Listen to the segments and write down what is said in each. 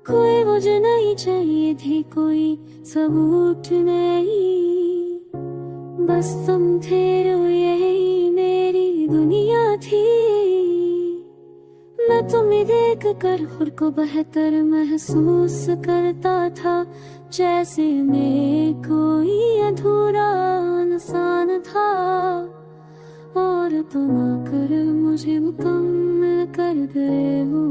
कोई मुझे नहीं चाहिए थी, कोई सबूत नहीं, बस तुम थे, यही मेरी दुनिया थी। मैं तुम्हें देख कर खुद को बेहतर महसूस करता था, जैसे मैं कोई अधूरा इंसान था। और तुम आकर मुझे मुकम्मल कर गए हो।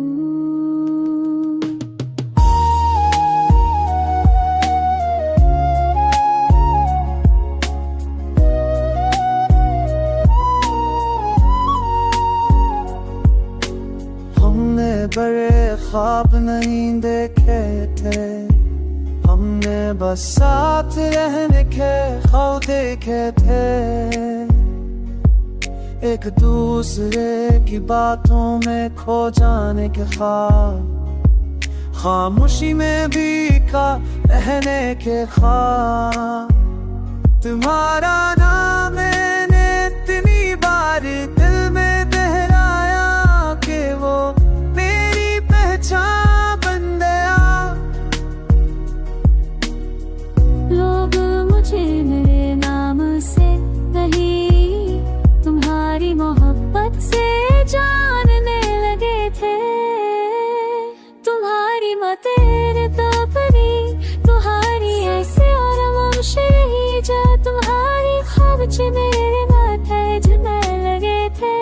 हमने बड़े ख्वाब नहीं देखे थे, हमने बस साथ रहने के ख्वाब देखे थे। एक दूसरे की बातों में खो जाने के ख्वाब, खामोशी में भी का रहने के ख्वाब। तुम्हारा नाम मैंने इतनी बार दिल में दोहराया कि वो मेरी पहचान बन गया। लोग मुझे मेरे नाम से नहीं, तुम्हारी मोहब्बत से जानने लगे थे। तुम्हारी मतेरता परी, तुम्हारी ऐसे और मुझे ही जा, तुम्हारी ख्वाब मेरे माथे जमने लगे थे।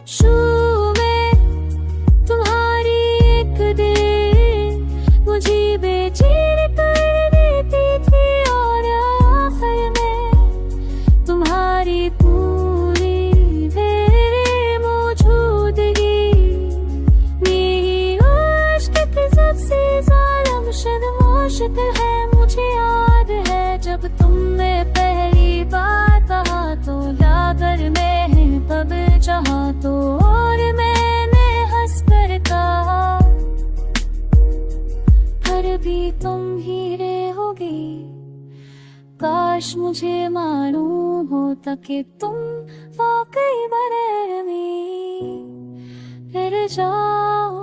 शुरू में तुम्हारी एक दिन मुझे बेचैन कर देती थी, और आखिर में तुम्हारी पूरी मेरे मौजूदगी मेरी इश्क की सबसे ज़ालिम मुश्किल है। मुझे याद है जब तुमने पहली बार कहा तो लाकर मैं तब चाहा तो, और मैंने हंस कर कहा पर भी तुम ही रहोगे। काश मुझे मालूम होता कि तुम वाकई बरर में रह जाओगे।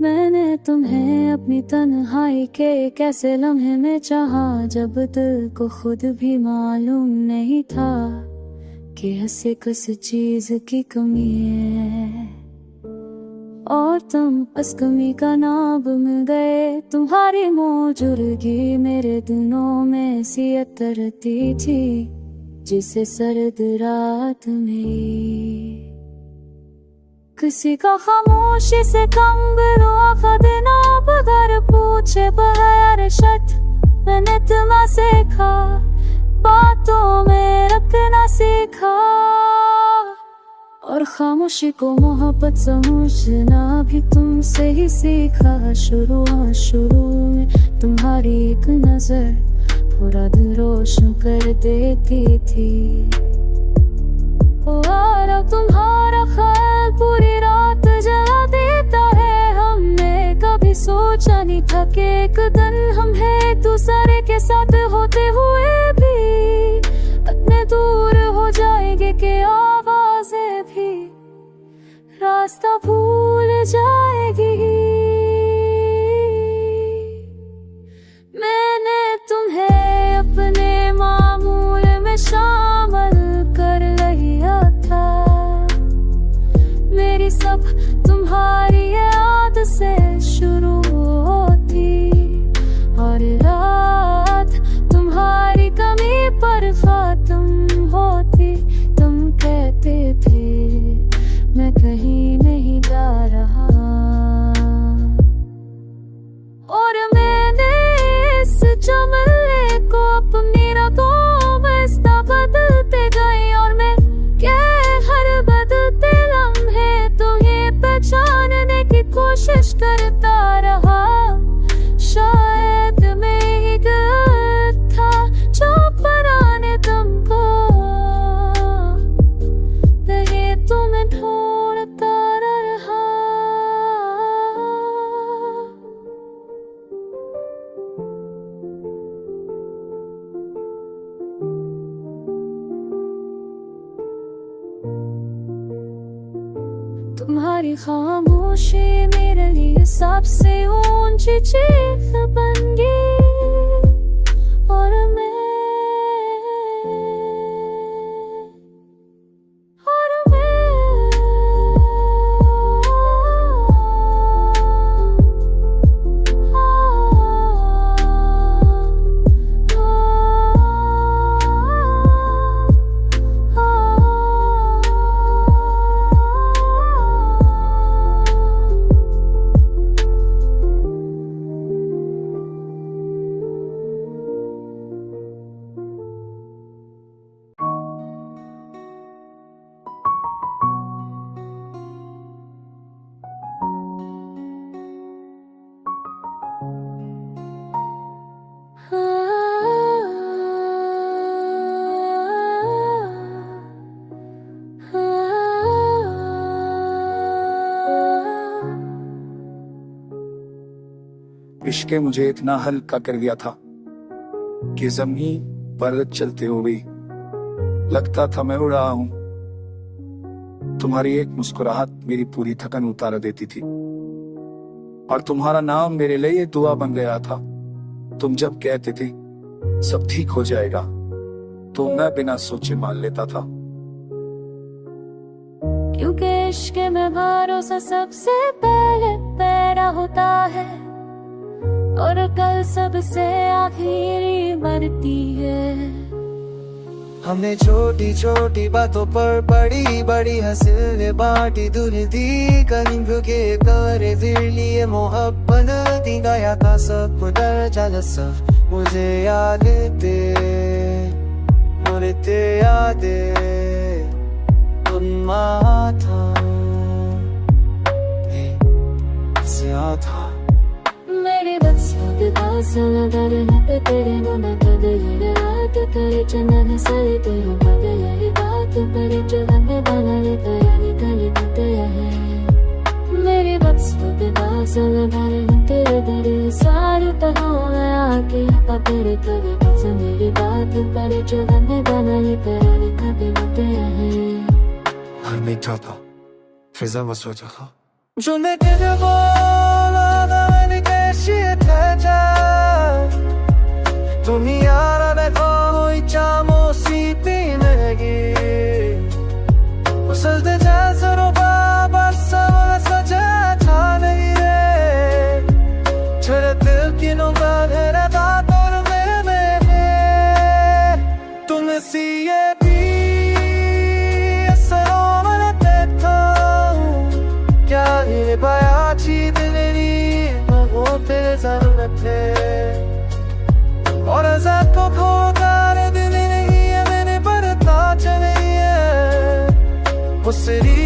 मैंने तुम्हें अपनी तन्हाई के कैसे लम्हे में चाहा, जब दिल को खुद भी मालूम नहीं था कि ऐसे किस चीज की कमी है। और तुम उस कमी का नाम मिल गए। तुम्हारी मौजूदगी मेरे दिनों में सी उतरती थी, जिसे सर्द रात में किसी का खामोशी से कंबलो आफदना बगर पूछे बगैर शर्त। मैंने तुम्हें सीखा, बातों में रखना सीखा, और खामोशी को मोहब्बत समझना भी तुमसे ही सीखा। शुरू में तुम्हारी एक नजर पूरा दिल रोशन कर देती थी, और तुम्हारा ख्याल पूरी रात जला देता है। हमने कभी सोचा नहीं था कि एक दिन हम हैं दूसरे के साथ होते हुए भी इतने दूर हो जाएंगे कि आवाजें भी रास्ता भूल जाएगी। मैंने तुम्हें अपने मामूल में शामिल कर लिया था। मेरी सब तुम्हारी याद से शुरू होती, और रात तुम्हारी कमी पर खात्म होती। तुम कहते थे मैं कहीं नहीं जा रहा, करता रहा, शायद मैं ही गलत था जो पुराने तुमको कहे तुम्हें ढूंढता रहा। तुम्हारी खामोशी मेरे लिए सबसे ऊंची चीख बन गई, और मैं इश्क मुझे इतना हल्का कर दिया था कि जमीन पर चलते हुए लगता था मैं उड़ा हूं। तुम्हारी एक मुस्कुराहट मेरी पूरी थकन उतार देती थी, और तुम्हारा नाम मेरे लिए दुआ बन गया था। तुम जब कहते थे सब ठीक हो जाएगा, तो मैं बिना सोचे मान लेता था। क्योंकि इश्क में भरोसा सबसे पहले पैदा होता है, और कल सबसे आखिरी मरती है। हमने छोटी छोटी बातों पर बड़ी बड़ी हंसी बांटी, दूर दी कहीं भुगे करे दिल लिए मोहब्बत दी गया था सब डर जा सब मुझे याद दे, मुझे याद तुम था मेरे बच्चों पे तेरे गुना बदल रात करे चंदन सरे तेरे बदल बात पर जगन में बना ले तेरा निकल गया है। मेरे बच्चों पे बासल भरे तेरे दरे सारे तहा आके तेरे तेरे बस मेरी बात पर जगन में बना ले तेरा निकल गया है। हर मीठा था फिजा में सोचा था जो मैं तेरे बोला था मैंने कैसी था तुम्ही यारा मैं कोई चामो सीती लगी सज दे जैसे रो बाबा सब सजा था नहीं रे तेरे दिल की नौका तेरा दांत और में तुम सी ये भी तेरे जरूरत है और को खोदारे दिल नहीं है मैंने बरता चली है वो सिरी